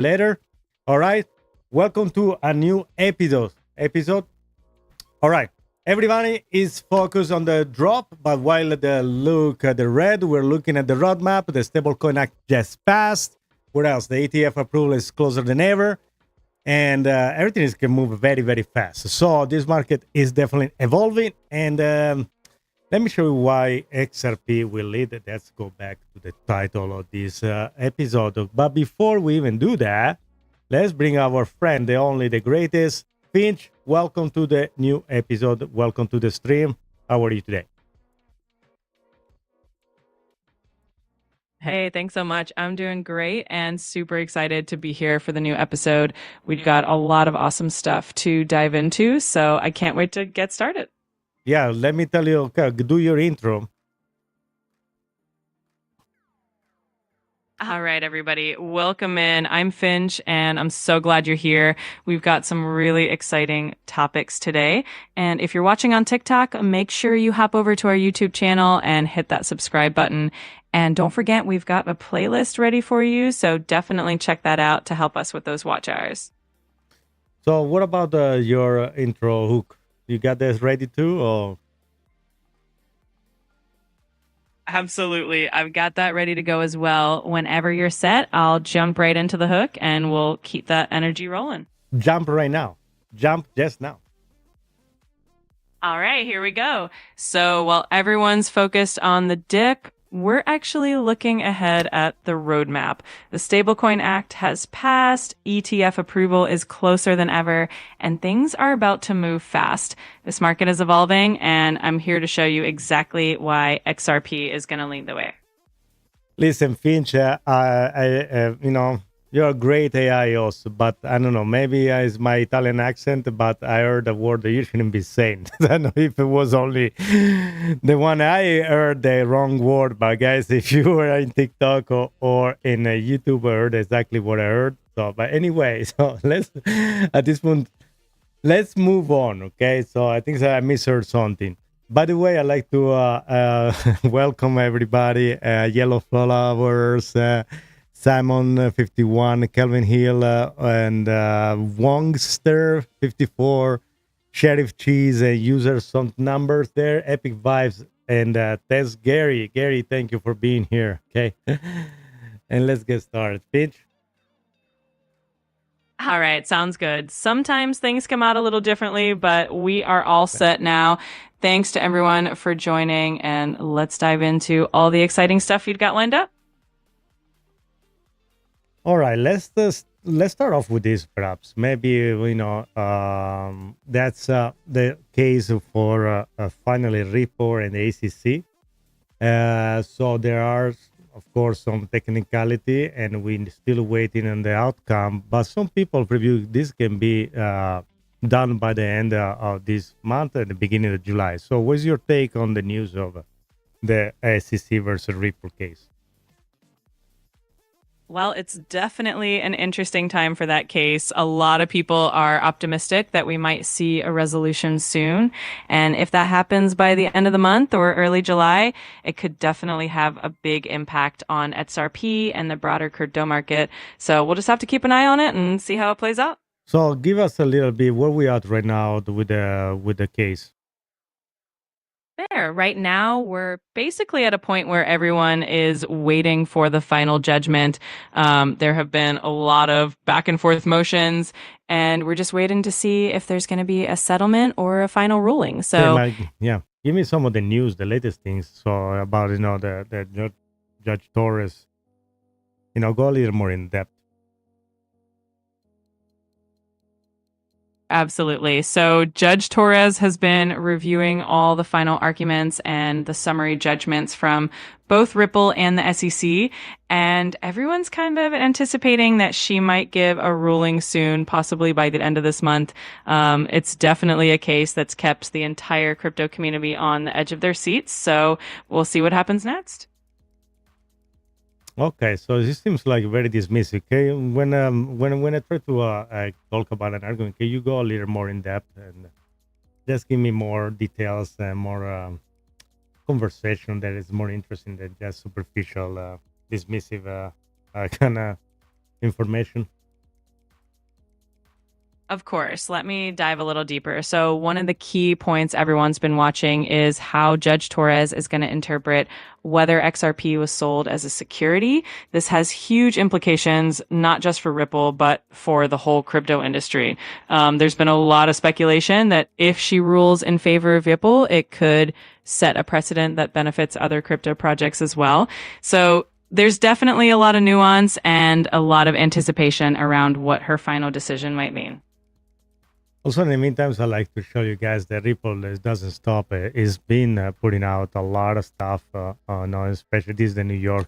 later. All right. Welcome to a new episode. All right. Everybody is focused on the drop, but while they look at the red, we're looking at the roadmap. The Stablecoin Act just passed. What else? The ETF approval is closer than ever. And everything is can move very, very fast. So this market is definitely evolving. And let me show you why XRP will lead. Let's go back to the title of this episode. But before we even do that, let's bring our friend, the only, the greatest, Finch. Welcome to the new episode. Welcome to the stream. How are you today? Hey, thanks so much. I'm doing great and super excited to be here for the new episode. We've got a lot of awesome stuff to dive into, so I can't wait to get started. Yeah, let me tell you, okay, do your intro. All right, everybody, welcome in. I'm Finch, and I'm so glad you're here. We've got some really exciting topics today. And if you're watching on TikTok, make sure you hop over to our YouTube channel and hit that subscribe button. And don't forget, we've got a playlist ready for you, so definitely check that out to help us with those watch hours. So what about your intro hook? You got this ready too? Or? Absolutely. I've got that ready to go as well. Whenever you're set, I'll jump right into the hook and we'll keep that energy rolling. Jump right now. Jump just now. All right, here we go. So while everyone's focused on the dip, we're actually looking ahead at the roadmap. The Stablecoin Act has passed, ETF approval is closer than ever, and things are about to move fast. This market is evolving, and I'm here to show you exactly why XRP is going to lead the way. Listen, Finch, you're a great AI host, but I don't know, maybe it's my Italian accent, but I heard a word that you shouldn't be saying. I don't know if it was only the one I heard the wrong word, but guys, if you were in TikTok or in YouTube, I heard exactly what I heard. So, but anyway, so at this point, let's move on, okay? So I think that I misheard something. By the way, I'd like to welcome everybody, Yellow Flowers, Simon 51, Kelvin Hill, and Wongster 54, Sheriff Cheese, users, some numbers there, Epic Vibes, and Tess Gary. Gary, thank you for being here. Okay, and let's get started. Finch. All right, sounds good. Sometimes things come out a little differently, but we are all set now. Thanks to everyone for joining, and let's dive into all the exciting stuff you've got lined up. All right, let's start off with this. Perhaps maybe that's the case for finally Ripple and the ACC. So there are, of course, some technicality, and we're still waiting on the outcome. But some people preview this can be done by the end of this month at the beginning of July. So, what's your take on the news of the SEC versus Ripple case? Well, it's definitely an interesting time for that case. A lot of people are optimistic that we might see a resolution soon. And if that happens by the end of the month or early July, it could definitely have a big impact on XRP and the broader crypto market. So we'll just have to keep an eye on it and see how it plays out. So give us a little bit where we are right now with the case. There. Right now, we're basically at a point where everyone is waiting for the final judgment. There have been a lot of back and forth motions, and we're just waiting to see if there's going to be a settlement or a final ruling. So, give me some of the news, the latest things. So about the Judge Torres. Go a little more in depth. Absolutely. So Judge Torres has been reviewing all the final arguments and the summary judgments from both Ripple and the SEC. And everyone's kind of anticipating that she might give a ruling soon, possibly by the end of this month. It's definitely a case that's kept the entire crypto community on the edge of their seats. So we'll see what happens next. Okay, so this seems like very dismissive. Okay, when I try to talk about an argument, can you go a little more in depth and just give me more details and more conversation that is more interesting than just superficial, dismissive kind of information? Of course. Let me dive a little deeper. So, one of the key points everyone's been watching is how Judge Torres is going to interpret whether XRP was sold as a security. This has huge implications, not just for Ripple, but for the whole crypto industry. There's been a lot of speculation that if she rules in favor of Ripple, it could set a precedent that benefits other crypto projects as well. So, there's definitely a lot of nuance and a lot of anticipation around what her final decision might mean. Also, in the meantime, I like to show you guys that Ripple doesn't stop. It's been putting out a lot of stuff, especially this is the New York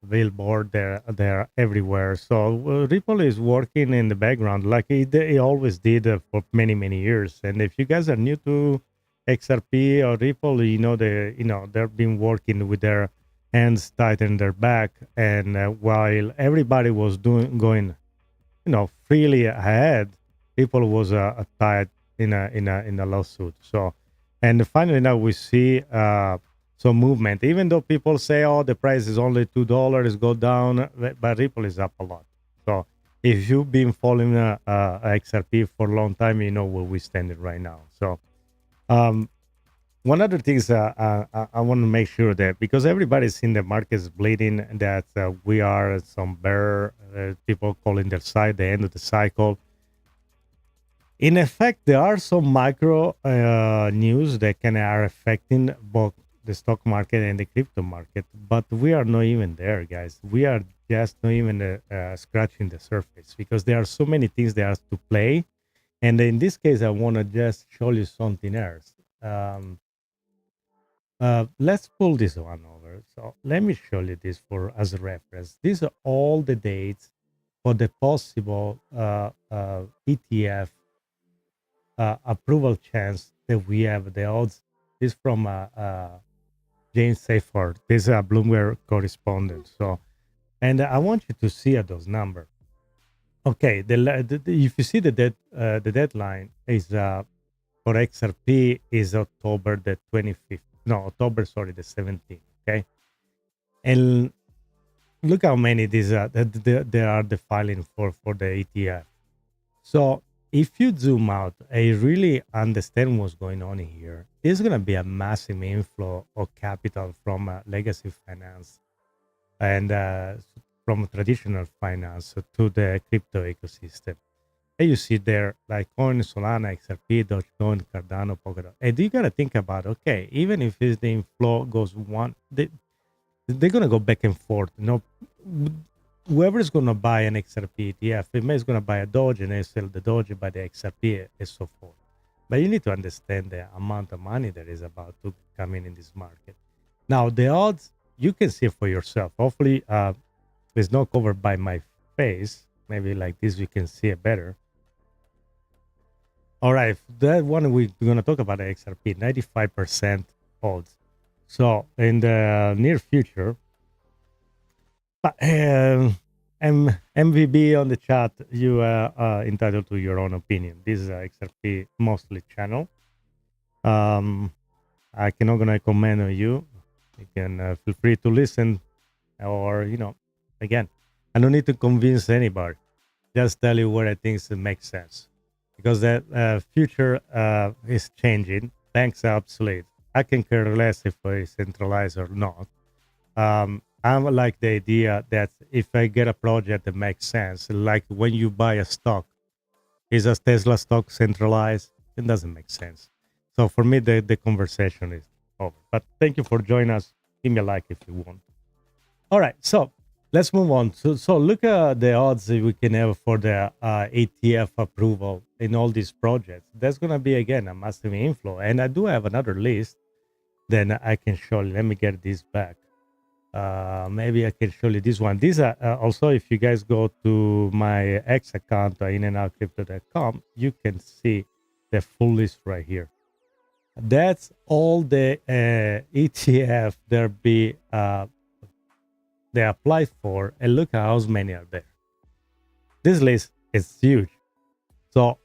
billboard. They're everywhere. So Ripple is working in the background like it always did for many, many years. And if you guys are new to XRP or Ripple, they've been working with their hands tied in their back. And while everybody was going, freely ahead, people was tied in a lawsuit. So, and finally now we see some movement. Even though people say, "Oh, the price is only $2, go down," but Ripple is up a lot. So, if you've been following XRP for a long time, you know where we stand right now. So, one other thing is I want to make sure that because everybody's in the markets bleeding, that we are some bear people calling their side the end of the cycle. In effect, there are some micro news that are affecting both the stock market and the crypto market, but we are not even there, guys. We are just not even scratching the surface because there are so many things that are to play. And in this case, I want to just show you something else. Let's pull this one over. So let me show you this as a reference. These are all the dates for the possible ETF approval chance that we have. The odds is from James Seyfert. This is a Bloomberg correspondent. So, and I want you to see those numbers. Okay, if you see the deadline is for XRP is October the 25th. No, October, sorry, the 17th. Okay, and look how many these are. They are the filing for the ETF. So if you zoom out and really understand what's going on here, there's going to be a massive inflow of capital from legacy finance and from traditional finance to the crypto ecosystem. And you see there like Coin, Solana, XRP, Dogecoin, Cardano, Polkadot. And you got to think about, okay, even if the inflow goes they're going to go back and forth. Whoever is going to buy an XRP ETF, is going to buy a Doge and they sell the Doge, buy the XRP, and so forth. But you need to understand the amount of money that is about to come in this market. Now, the odds, you can see for yourself. Hopefully, it's not covered by my face. Maybe like this, you can see it better. All right, that one we're going to talk about the XRP, 95% odds. So in the near future, MVB on the chat, you are entitled to your own opinion. This is XRP mostly channel. I cannot gonna comment on you. You can feel free to listen, or again, I don't need to convince anybody. Just tell you what I think makes sense, because that future is changing. Banks are obsolete. I can care less if it's centralized or not. I like the idea that if I get a project that makes sense, like when you buy a stock, is a Tesla stock centralized? It doesn't make sense. So for me, the conversation is over. But thank you for joining us. Give me a like if you want. All right, so let's move on. So look at the odds that we can have for the ETF approval in all these projects. That's going to be, again, a massive inflow. And I do have another list. Then I can show you. Let me get this back. Maybe I can show you this one. These are also, if you guys go to my X account, inandoutcrypto.com, you can see the full list right here. That's all the ETF they applied for, and look at how many are there. This list is huge. So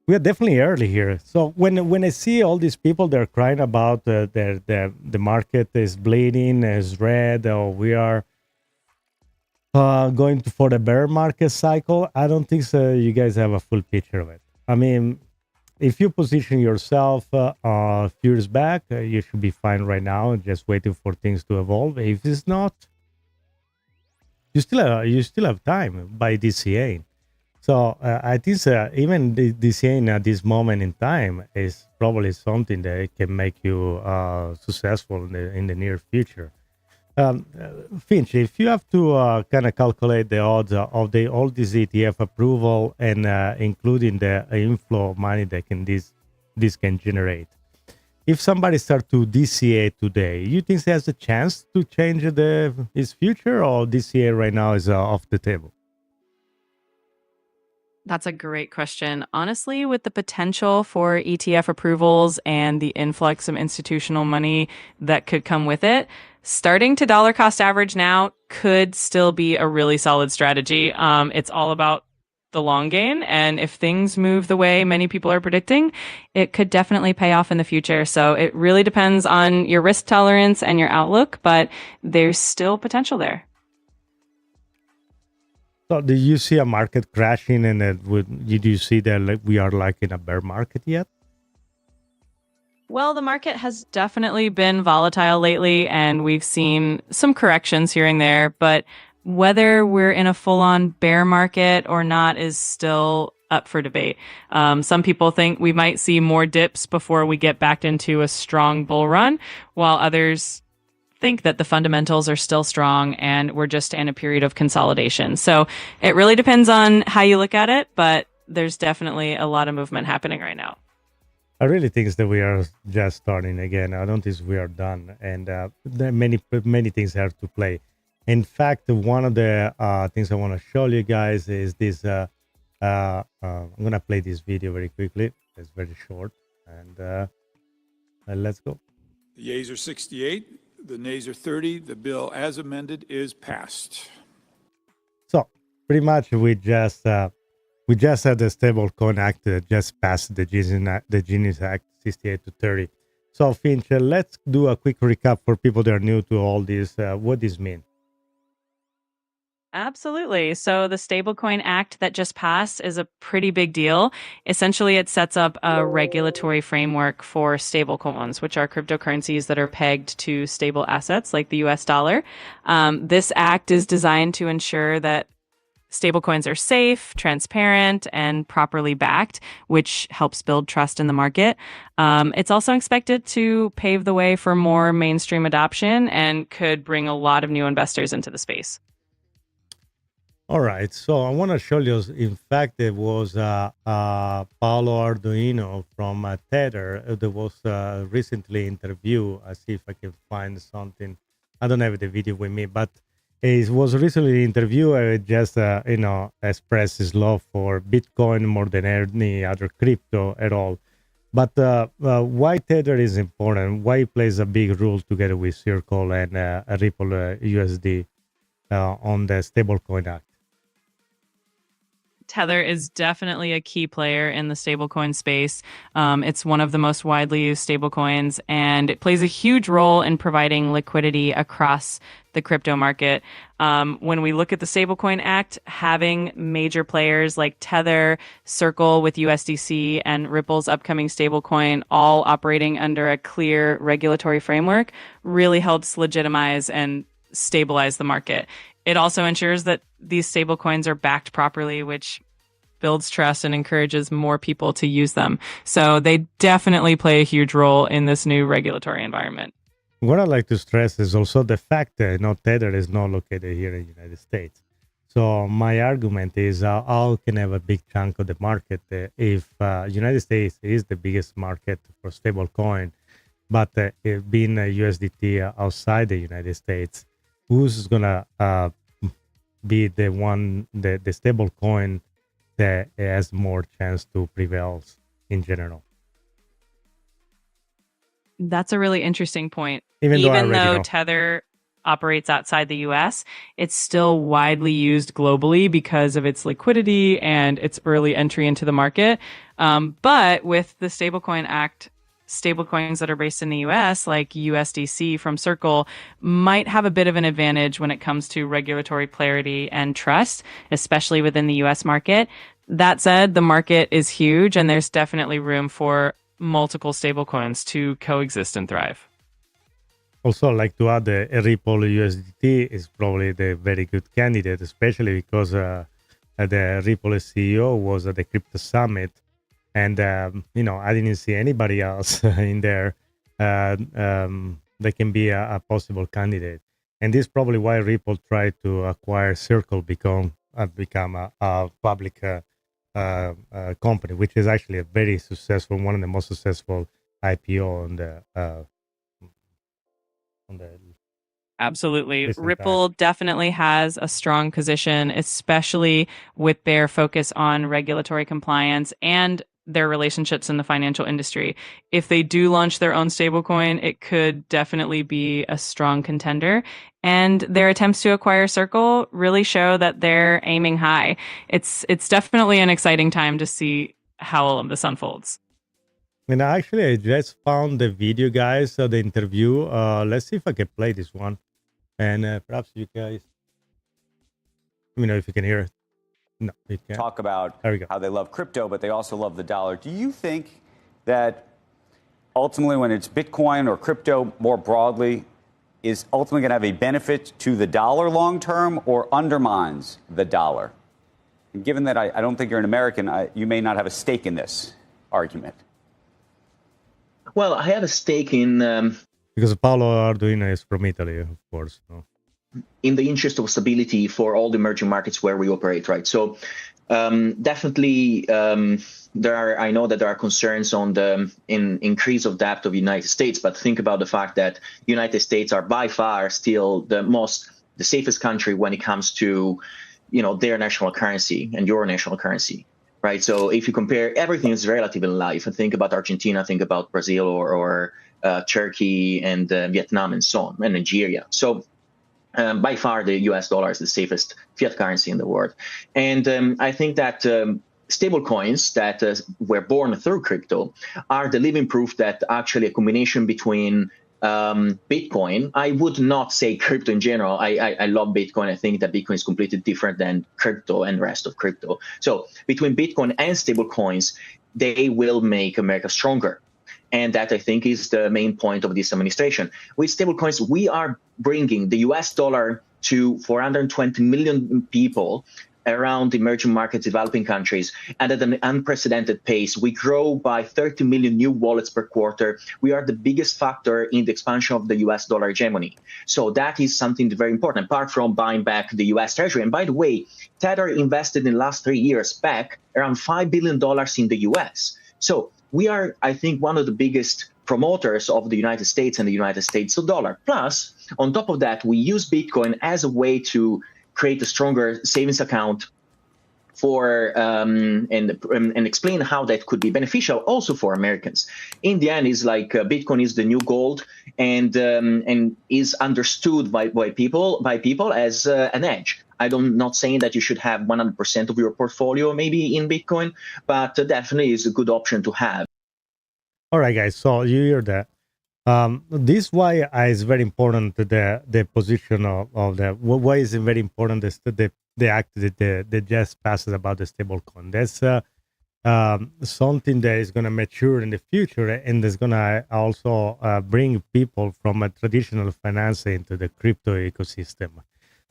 we are definitely early here. So when I see all these people, they're crying about the market is bleeding, is red, or we are for the bear market cycle, I don't think so. You guys have a full picture of it. I mean, if you position yourself a few years back, you should be fine right now, just waiting for things to evolve. If it's not, you still have time by DCA. So I think even the DCA at this moment in time is probably something that can make you successful in the near future. Finch, if you have to kind of calculate the odds of all this ETF approval and including the inflow of money that this can generate, if somebody start to DCA today, you think he has a chance to change his future, or DCA right now is off the table? That's a great question. Honestly, with the potential for ETF approvals and the influx of institutional money that could come with it, starting to dollar cost average now could still be a really solid strategy. It's all about the long game. And if things move the way many people are predicting, it could definitely pay off in the future. So it really depends on your risk tolerance and your outlook, but there's still potential there. So do you see a market crashing, and did you see that we are like in a bear market yet? Well, the market has definitely been volatile lately, and we've seen some corrections here and there, but whether we're in a full-on bear market or not is still up for debate. Some people think we might see more dips before we get back into a strong bull run, while others think that the fundamentals are still strong and we're just in a period of consolidation. So it really depends on how you look at it, but there's definitely a lot of movement happening right now. I really think that we are just starting again. I don't think we are done, and there are many things have to play. In fact, one of the things I want to show you guys is this. I'm gonna play this video very quickly. It's very short, and let's go. The yeas are 68. The nays are 30. The bill as amended is passed. So pretty much we just had the Stablecoin Act that just passed the Genius Act 68 to 30. So Finch, let's do a quick recap for people that are new to all this. What this mean? Absolutely. So the Stablecoin Act that just passed is a pretty big deal. Essentially, it sets up a regulatory framework for stablecoins, which are cryptocurrencies that are pegged to stable assets like the US dollar. This act is designed to ensure that stablecoins are safe, transparent, and properly backed, which helps build trust in the market. It's also expected to pave the way for more mainstream adoption and could bring a lot of new investors into the space. All right, so I want to show you. In fact, there was Paolo Arduino from Tether. There was recently interview. I see if I can find something. I don't have the video with me, but it was recently interviewed. Just expressed his love for Bitcoin more than any other crypto at all. But why Tether is important? Why it plays a big role together with Circle and Ripple USD on the Stablecoin Act? Tether is definitely a key player in the stablecoin space. It's one of the most widely used stablecoins, and it plays a huge role in providing liquidity across the crypto market. When we look at the Stablecoin Act, having major players like Tether, Circle with USDC, and Ripple's upcoming stablecoin all operating under a clear regulatory framework really helps legitimize and stabilize the market. It also ensures that these stablecoins are backed properly, which builds trust and encourages more people to use them. So they definitely play a huge role in this new regulatory environment. What I'd like to stress is also the fact that Tether is not located here in the United States. So my argument is how can have a big chunk of the market if United States is the biggest market for stablecoin, but it being USDT outside the United States, who's gonna be the stable coin that has more chance to prevail in general? That's a really interesting point. Even though Tether operates outside the US, it's still widely used globally because of its liquidity and its early entry into the market. But with the Stablecoin Act stablecoins that are based in the US, like USDC from Circle, might have a bit of an advantage when it comes to regulatory clarity and trust, especially within the US market. That said, the market is huge and there's definitely room for multiple stablecoins to coexist and thrive. Also, I'd like to add a Ripple USDT is probably the very good candidate, especially because the Ripple CEO was at the Crypto Summit, and I didn't see anybody else in there that can be a possible candidate. And this is probably why Ripple tried to acquire Circle, become a public company, which is actually a very successful, one of the most successful IPO on the Absolutely. recent Ripple time. definitely has a strong position, especially with their focus on regulatory compliance and their relationships in the financial industry. If they do launch their own stablecoin, it could definitely be a strong contender. And their attempts to acquire Circle really show that they're aiming high. It's definitely an exciting time to see how all of this unfolds. And actually, I just found the video, guys, the interview. Let's see if I can play this one. And perhaps you guys, let me know if you can hear it. No, you can't. Talk about There we go. how they love crypto, but they also love the dollar. Do you think that ultimately, when it's Bitcoin or crypto more broadly, is ultimately going to have a benefit to the dollar long term or undermines the dollar? And given that I don't think you're an American, you may not have a stake in this argument. Well, I have a stake in Because Paolo Arduino is from Italy, of course. No? in the interest of stability for all the emerging markets where we operate, right? So definitely I know that there are concerns on the increase of debt of the United States, but think about the fact that the United States are by far still the safest country when it comes to, their national currency and your national currency. Right. So if you compare, everything is relative in life. And think about Argentina, think about Brazil or Turkey and Vietnam and so on, and Nigeria. So by far, the US dollar is the safest fiat currency in the world. And I think that stable coins that were born through crypto are the living proof that actually a combination between Bitcoin, I would not say crypto in general. I love Bitcoin. I think that Bitcoin is completely different than crypto and the rest of crypto. So between Bitcoin and stable coins, they will make America stronger. And that, I think, is the main point of this administration. With stable coins, we are bringing the US dollar to 420 million people around emerging markets, developing countries, and at an unprecedented pace. We grow by 30 million new wallets per quarter. We are the biggest factor in the expansion of the US dollar hegemony. So that is something very important, apart from buying back the US Treasury. And by the way, Tether invested in the last 3 years back around $5 billion in the US. So we are, I think, one of the biggest promoters of the United States and the United States dollar. Plus, on top of that, we use Bitcoin as a way to create a stronger savings account for and explain how that could be beneficial also for Americans. In the end, is like Bitcoin is the new gold and is understood by people as an edge. I'm not saying that you should have 100% of your portfolio maybe in Bitcoin, but definitely is a good option to have. All right, guys. So you hear that. This why is very important. The position of the why is it very important? The act that just passes about the stablecoin. That's something that is going to mature in the future, and is going to also bring people from a traditional finance into the crypto ecosystem.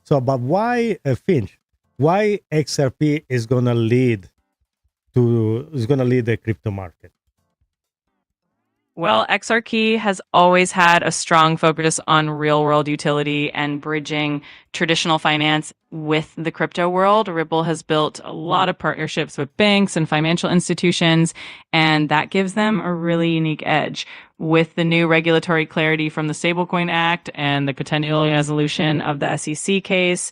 So, but why Finch? Why XRP is going to lead the crypto market? Well, XRP has always had a strong focus on real world utility and bridging traditional finance with the crypto world. Ripple has built a lot of partnerships with banks and financial institutions, and that gives them a really unique edge. With the new regulatory clarity from the Stablecoin Act and the potential resolution of the SEC case,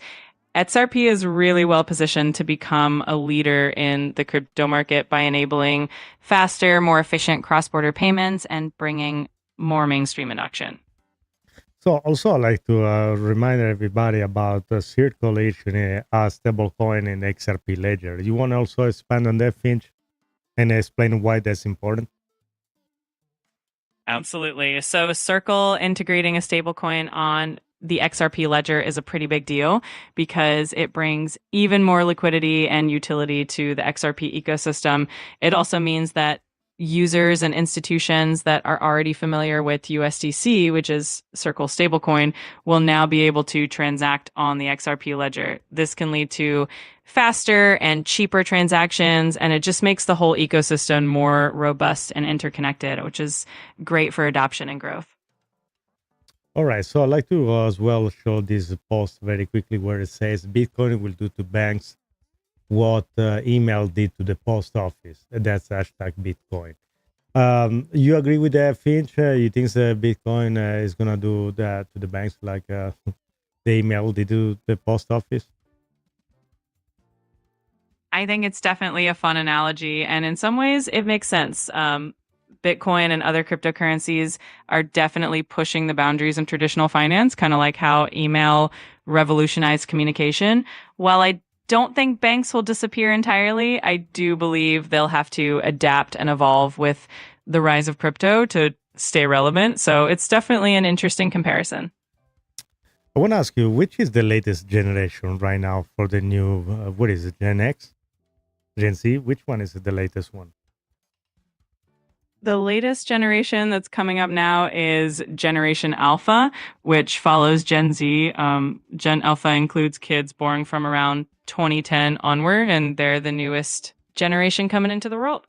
XRP is really well positioned to become a leader in the crypto market by enabling faster, more efficient cross-border payments and bringing more mainstream adoption. So also I'd like to remind everybody about the circulation stablecoin in XRP ledger. You want to also expand on that, Finch, and explain why that's important? Absolutely. So Circle integrating a stablecoin on the XRP ledger is a pretty big deal because it brings even more liquidity and utility to the XRP ecosystem. It also means that users and institutions that are already familiar with USDC, which is Circle stablecoin, will now be able to transact on the XRP ledger. This can lead to faster and cheaper transactions, and it just makes the whole ecosystem more robust and interconnected, which is great for adoption and growth. All right, so I'd like to as well show this post very quickly where it says Bitcoin will do to banks what email did to the post office. That's hashtag Bitcoin. You agree with that, Finch? You think Bitcoin is going to do that to the banks like the email did to the post office? I think it's definitely a fun analogy, and in some ways it makes sense. Bitcoin and other cryptocurrencies are definitely pushing the boundaries of traditional finance, kind of like how email revolutionized communication. While I don't think banks will disappear entirely, I do believe they'll have to adapt and evolve with the rise of crypto to stay relevant. So it's definitely an interesting comparison. I want to ask you, which is the latest generation right now for the new, what is it, Gen X? Gen Z? Which one is the latest one? The latest generation that's coming up now is Generation Alpha, which follows Gen Z. Gen Alpha includes kids born from around 2010 onward, and they're the newest generation coming into the world.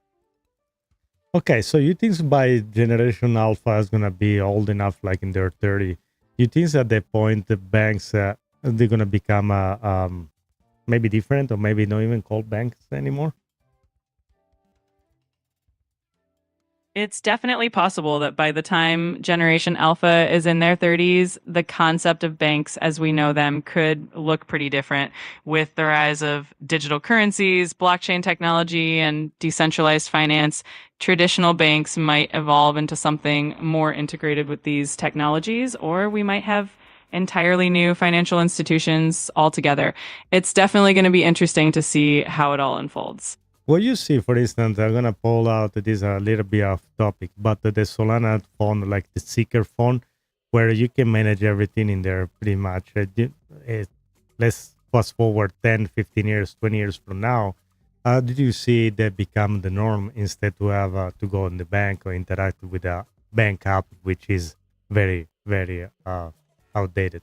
Okay, so you think by Generation Alpha is going to be old enough, like in their 30, you think at that point the banks, they're going to become maybe different or maybe not even called banks anymore? It's definitely possible that by the time Generation Alpha is in their 30s, the concept of banks as we know them could look pretty different. With the rise of digital currencies, blockchain technology, and decentralized finance, traditional banks might evolve into something more integrated with these technologies, or we might have entirely new financial institutions altogether. It's definitely going to be interesting to see how it all unfolds. What you see, for instance, I'm going to pull out, this a little bit off topic, but the Solana fund, like the Seeker fund, where you can manage everything in there pretty much. Let's fast forward 10, 15 years, 20 years from now. How did you see that become the norm instead to have to go in the bank or interact with a bank app, which is very, very outdated?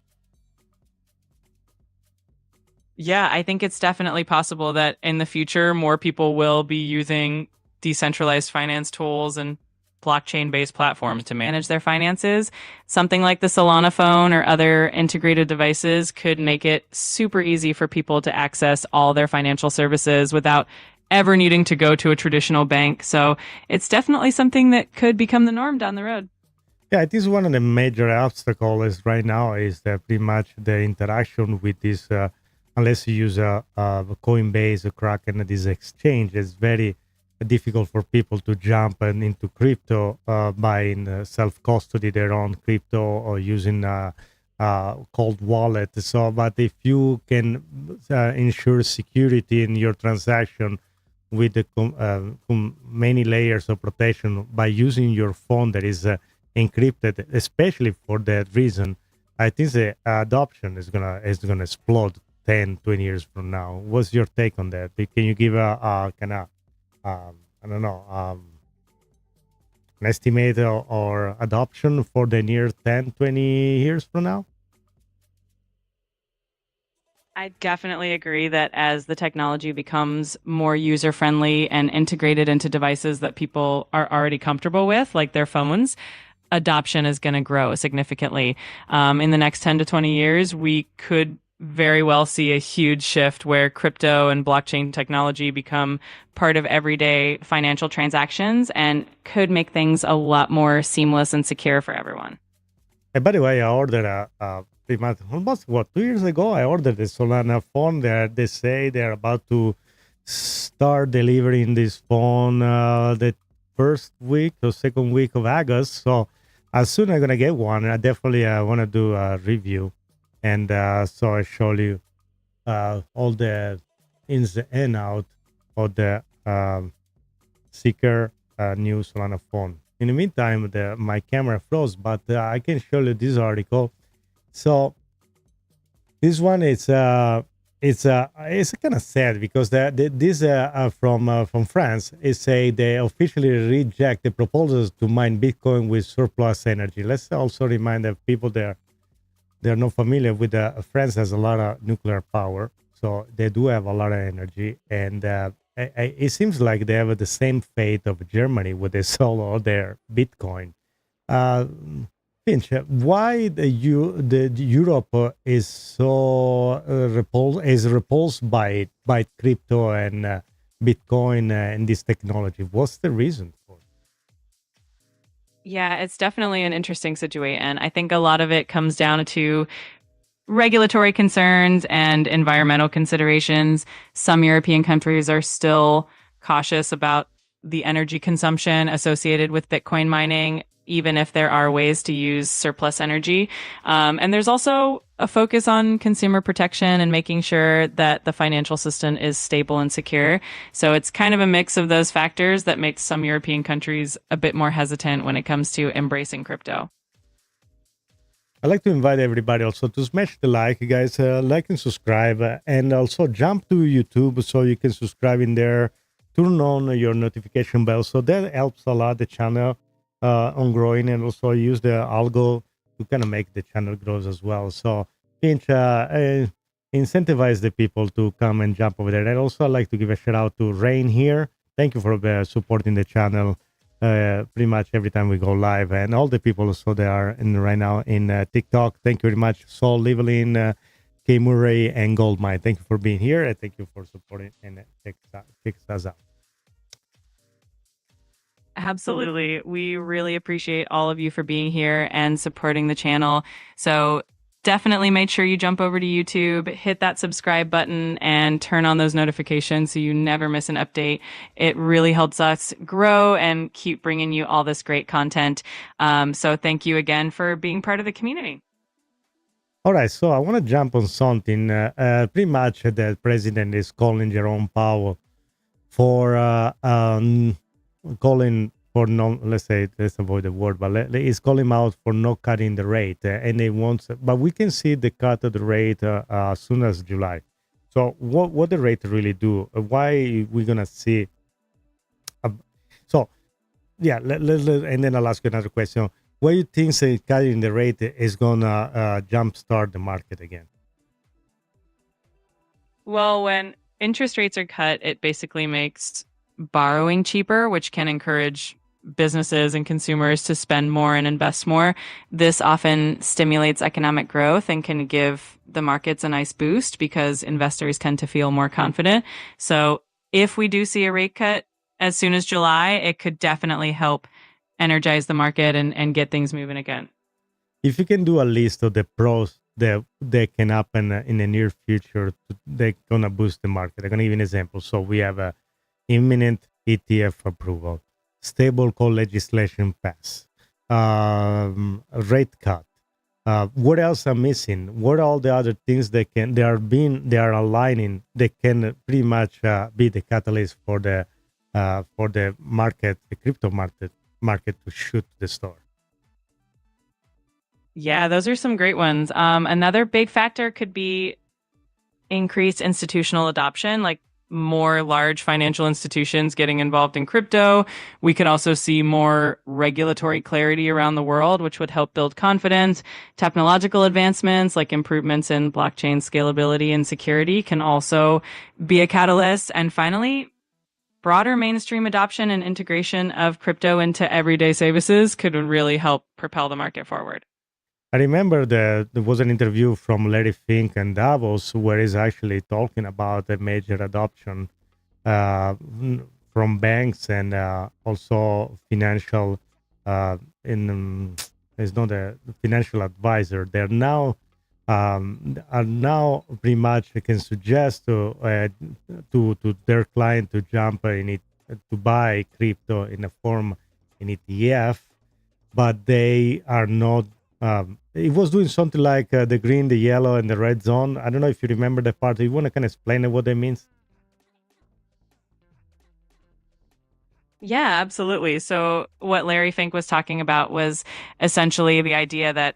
Yeah, I think it's definitely possible that in the future, more people will be using decentralized finance tools and blockchain-based platforms to manage their finances. Something like the Solana phone or other integrated devices could make it super easy for people to access all their financial services without ever needing to go to a traditional bank. So it's definitely something that could become the norm down the road. Yeah, it is one of the major obstacles right now is that pretty much the interaction with this unless you use a Coinbase, a Kraken, this exchange, it's very difficult for people to jump into crypto buying self-custody their own crypto or using cold wallet. So, but if you can ensure security in your transaction with the many layers of protection by using your phone that is encrypted, especially for that reason, I think the adoption is gonna explode 10, 20 years from now. What's your take on that? Can you give a kind of, I don't know, an estimate or adoption for the near 10, 20 years from now? I definitely agree that as the technology becomes more user-friendly and integrated into devices that people are already comfortable with, like their phones, adoption is going to grow significantly. In the next 10 to 20 years, we could very well see a huge shift where crypto and blockchain technology become part of everyday financial transactions and could make things a lot more seamless and secure for everyone. And by the way, I ordered pretty much almost 2 years ago. I ordered the Solana phone. They say they're about to start delivering this phone the first week or second week of August. So as soon as I'm gonna get one, I definitely want to do a review. And so I show you all the ins and out of the Seeker new Solana phone. In the meantime, my camera froze, but I can show you this article. So this one is it's kind of sad because this from France is say they officially reject the proposals to mine Bitcoin with surplus energy. Let's also remind the people there they're not familiar with France has a lot of nuclear power, so they do have a lot of energy, and it seems like they have the same fate of Germany with they sold all their Bitcoin. Uh, Finch, why the Europe is so repulsed by crypto and Bitcoin and this technology? What's the reason for it? Yeah, it's definitely an interesting situation. I think a lot of it comes down to regulatory concerns and environmental considerations. Some European countries are still cautious about the energy consumption associated with Bitcoin mining, even if there are ways to use surplus energy. And there's also a focus on consumer protection and making sure that the financial system is stable and secure. So it's kind of a mix of those factors that makes some European countries a bit more hesitant when it comes to embracing crypto. I'd like to invite everybody also to smash the like, guys, like and subscribe, and also jump to YouTube so you can subscribe in there, turn on your notification bell. So that helps a lot the channel on growing, and also use the algo to kind of make the channel grows as well. So Finch, incentivize the people to come and jump over there. And also I'd like to give a shout out to Rain here. Thank you for supporting the channel pretty much every time we go live, and all the people also they are in right now in TikTok. Thank you very much, Saul Livelin, K Murray, and Goldmine. Thank you for being here, and thank you for supporting and check us out. Absolutely. We really appreciate all of you for being here and supporting the channel. So definitely make sure you jump over to YouTube, hit that subscribe button, and turn on those notifications so you never miss an update. It really helps us grow and keep bringing you all this great content. So thank you again for being part of the community. All right, so I want to jump on something. Pretty much the president is calling Jerome Powell for calling for no, let's avoid the word, but he's calling him out for not cutting the rate, and they want, but we can see the cut of the rate as soon as July. So what the rate really do? Why we gonna see? So yeah, and then I'll ask you another question. What do you think cutting the rate is gonna jumpstart the market again? Well, when interest rates are cut, it basically makes borrowing cheaper, which can encourage businesses and consumers to spend more and invest more. This often stimulates economic growth and can give the markets a nice boost because investors tend to feel more confident. So if we do see a rate cut as soon as July, it could definitely help energize the market and get things moving again. If you can do a list of the pros that can happen in the near future, they're going to boost the market. I'm going to give you an example. So we have a imminent ETF approval, stablecoin legislation pass, rate cut. What else are missing? What are all the other things they are aligning? They can pretty much be the catalyst for the market, the crypto market to shoot the store. Yeah, those are some great ones. Another big factor could be increased institutional adoption, like more large financial institutions getting involved in crypto. We could also see more regulatory clarity around the world, which would help build confidence. Technological advancements like improvements in blockchain scalability and security can also be a catalyst. And finally, broader mainstream adoption and integration of crypto into everyday services could really help propel the market forward. I remember there was an interview from Larry Fink and Davos where he's actually talking about a major adoption from banks and also financial. It's not a financial advisor. They're now are now pretty much can suggest to their client to jump in it to buy crypto in a form in ETF, but they are not. It was doing something like the green, the yellow, and the red zone. I don't know if you remember that part. You want to kind of explain what that means? Yeah, absolutely. So what Larry Fink was talking about was essentially the idea that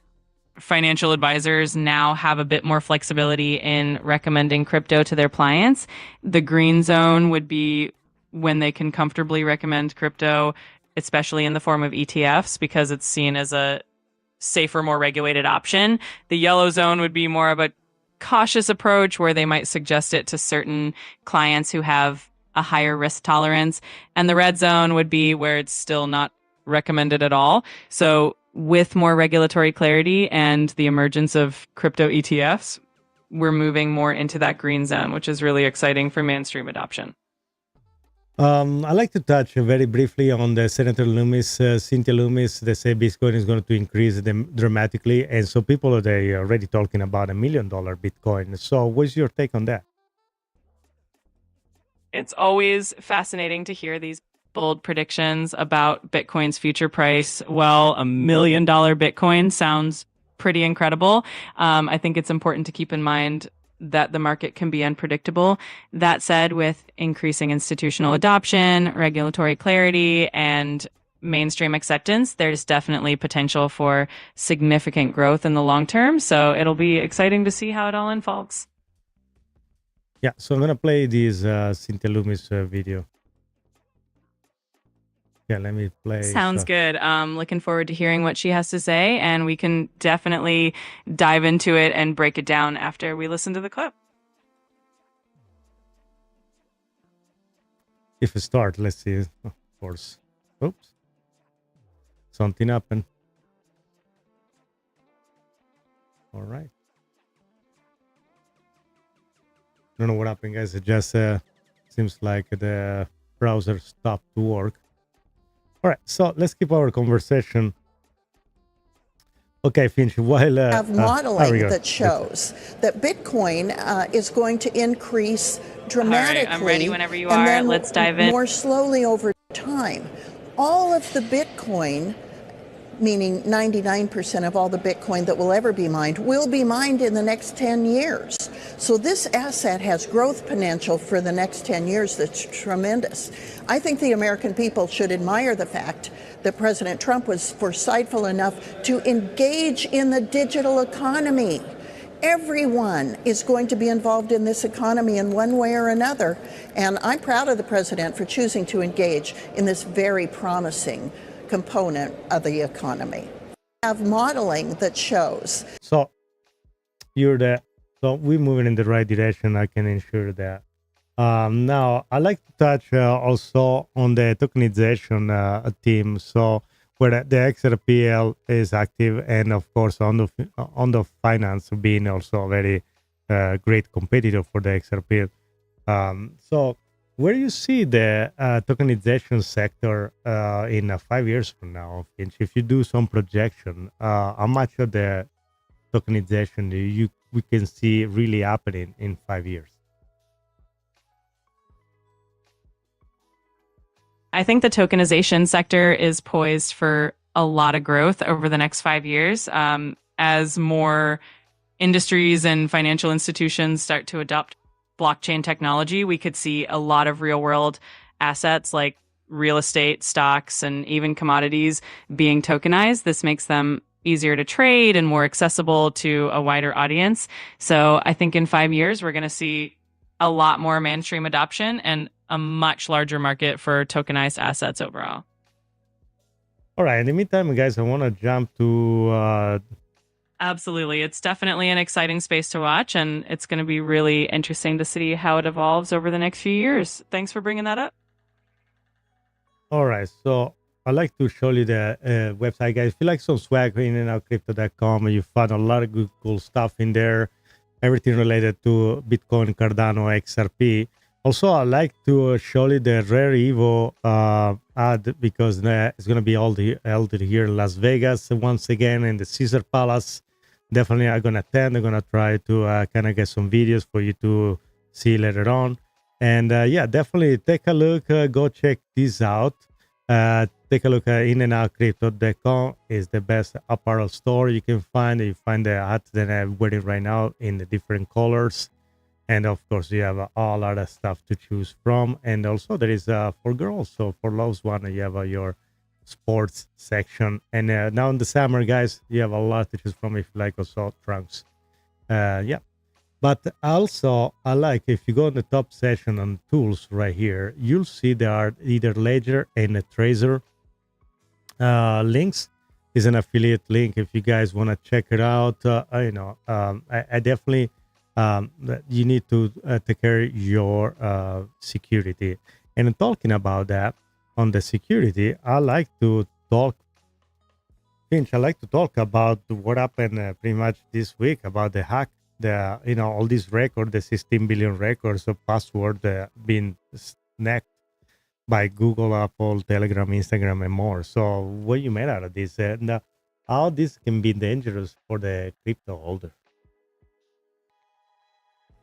financial advisors now have a bit more flexibility in recommending crypto to their clients. The green zone would be when they can comfortably recommend crypto, especially in the form of ETFs, because it's seen as a safer, more regulated option. The yellow zone would be more of a cautious approach where they might suggest it to certain clients who have a higher risk tolerance. And the red zone would be where it's still not recommended at all. So with more regulatory clarity and the emergence of crypto ETFs, we're moving more into that green zone, which is really exciting for mainstream adoption. I'd like to touch very briefly on the Senator Loomis, Cynthia Loomis. They say Bitcoin is going to increase them dramatically. And so people they are already talking about $1 million Bitcoin. So what's your take on that? It's always fascinating to hear these bold predictions about Bitcoin's future price. Well, $1 million Bitcoin sounds pretty incredible. I think it's important to keep in mind that the market can be unpredictable. That said, with increasing institutional adoption, regulatory clarity, and mainstream acceptance, there's definitely potential for significant growth in the long term. So it'll be exciting to see how it all unfolds. Yeah, so I'm going to play this Cynthia Loomis video. Yeah, let me play. Sounds good. Looking forward to hearing what she has to say, and we can definitely dive into it and break it down after we listen to the clip. If we start, let's see. Of course. Oops. Something happened. All right. Don't know what happened, guys. It just seems like the browser stopped to work. All right, so let's keep our conversation. Okay, Finch, while... have modeling that shows that Bitcoin is going to increase dramatically. All right, I'm ready whenever you are. Let's dive in. More slowly over time. All of the Bitcoin, meaning 99% of all the Bitcoin that will ever be mined, will be mined in the next 10 years. So this asset has growth potential for the next 10 years that's tremendous. I think the American people should admire the fact that President Trump was foresightful enough to engage in the digital economy. Everyone is going to be involved in this economy in one way or another. And I'm proud of the president for choosing to engage in this very promising component of the economy. Have modeling that shows. So we're moving in the right direction. I can ensure that. Now, I'd like to touch also on the tokenization theme. So where the XRPL is active, and of course on the finance being also a very great competitor for the XRPL. So where do you see the tokenization sector in 5 years from now, Finch? If you do some projection, how much of the tokenization we can see really happening in 5 years? I think the tokenization sector is poised for a lot of growth over the next 5 years as more industries and financial institutions start to adopt blockchain technology. We could see a lot of real world assets like real estate, stocks, and even commodities being tokenized. This makes them easier to trade and more accessible to a wider audience. So I think in 5 years, we're going to see a lot more mainstream adoption and a much larger market for tokenized assets overall. All right. In the meantime, guys, I want to jump to... Absolutely. It's definitely an exciting space to watch, and it's going to be really interesting to see how it evolves over the next few years. Thanks for bringing that up. All right. So I'd like to show you the website, guys. If you like some swag, in and out crypto.com, you find a lot of good, cool stuff in there. Everything related to Bitcoin, Cardano, XRP. Also, I like to show you the Rare Evo ad because it's going to be held here in Las Vegas once again in the Caesar Palace. Definitely, I'm going to attend. I'm going to try to kind of get some videos for you to see later on. And yeah, definitely take a look. Go check this out. Take a look at inandoutcrypto.com is the best apparel store you can find. You find the hats that I'm wearing right now in the different colors. And of course, you have all other stuff to choose from. And also, there is for girls. So for those one, you have your sports section. And now in the summer, guys, you have a lot to choose from if you like also trunks. Yeah. But also, I like if you go in the top section on tools right here, you'll see there are either Ledger and a Tracer links. Is an affiliate link if you guys want to check it out. I definitely you need to take care of your security. And talking about that on the security, I like to talk. Finch, I like to talk about what happened pretty much this week about the hack. All these records, the 16 billion records of password being snagged by Google, Apple, Telegram, Instagram, and more. So what you made out of this, and how this can be dangerous for the crypto holder?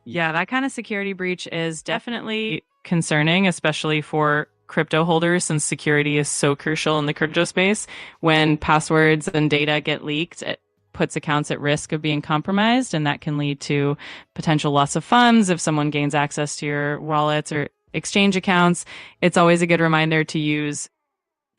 Yeah, that kind of security breach is definitely concerning, especially for crypto holders, since security is so crucial in the crypto space. When passwords and data get leaked, it puts accounts at risk of being compromised, and that can lead to potential loss of funds if someone gains access to your wallets or exchange accounts. It's always a good reminder to use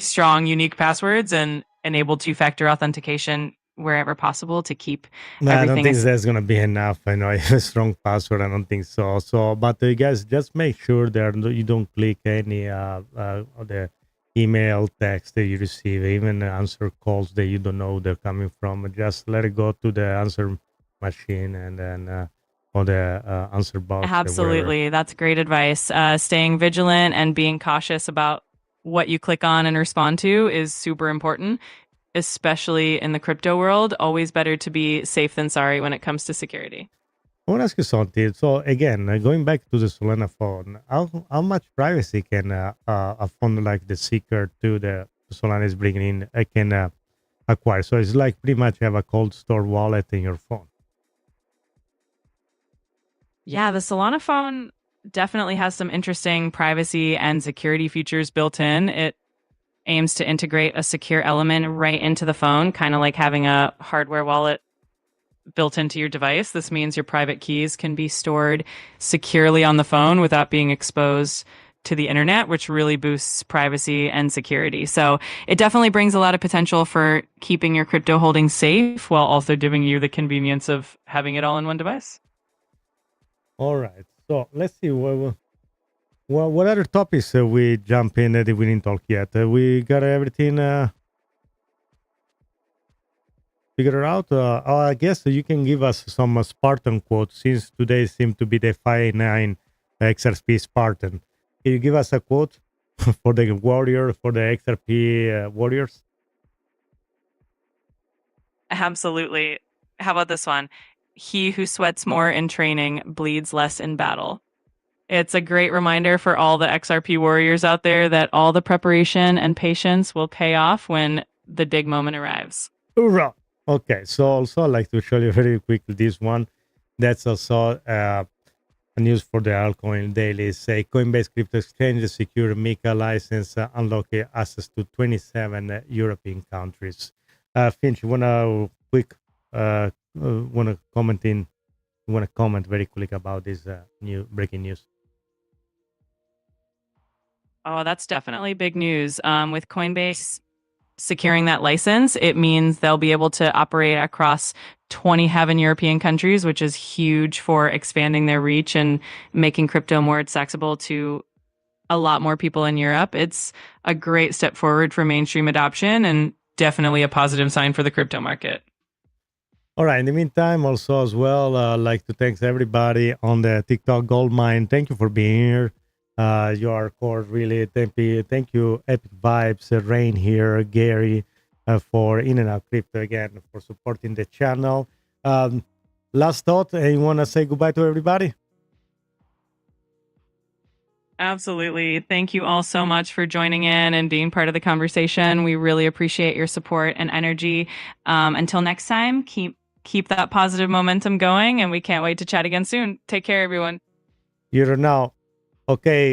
strong, unique passwords and enable two-factor authentication wherever possible to keep No, I don't everything think that's gonna be enough. I know I have a strong password. I don't think so. But guys, just make sure that you don't click any of the email, text that you receive, even answer calls that you don't know they're coming from. Just let it go to the answer machine and then or the answer box. Absolutely. That's great advice. Staying vigilant and being cautious about what you click on and respond to is super important, especially in the crypto world. Always better to be safe than sorry when it comes to security. I want to ask you something. So again, going back to the Solana phone, how much privacy can a phone like the Seeker to the Solana is bringing in can acquire? So it's like pretty much you have a cold store wallet in your phone. Yeah, the Solana phone definitely has some interesting privacy and security features built in. It aims to integrate a secure element right into the phone, kind of like having a hardware wallet built into your device. This means your private keys can be stored securely on the phone without being exposed to the internet, which really boosts privacy and security. So it definitely brings a lot of potential for keeping your crypto holdings safe while also giving you the convenience of having it all in one device. All right. So let's see what other topics we jump in that we didn't talk yet. We got everything figured out. I guess you can give us some Spartan quotes since today seems to be the 5-9 XRP Spartan. Can you give us a quote for the warrior, for the XRP warriors? Absolutely. How about this one? He who sweats more in training bleeds less in battle. It's a great reminder for all the XRP warriors out there that all the preparation and patience will pay off when the big moment arrives. Hoorah! Okay, so also I'd like to show you very quickly this one. That's also a news for the altcoin daily. Say Coinbase crypto exchange secure MiCA license, unlock access to 27 European countries. Finch, you wanna comment very quick about this new breaking news? Oh, that's definitely big news. With Coinbase securing that license, it means they'll be able to operate across 27 European countries, which is huge for expanding their reach and making crypto more accessible to a lot more people in Europe. It's a great step forward for mainstream adoption and definitely a positive sign for the crypto market. All right. In the meantime, also as well, I'd like to thank everybody on the TikTok Gold Mine. Thank you for being here. You are, of course, really thank you, Epic Vibes, Rain here, Gary, for In and Out Crypto again for supporting the channel. Last thought, you want to say goodbye to everybody? Absolutely. Thank you all so much for joining in and being part of the conversation. We really appreciate your support and energy. Until next time, keep that positive momentum going, and we can't wait to chat again soon. Take care, everyone. You're now. Okay,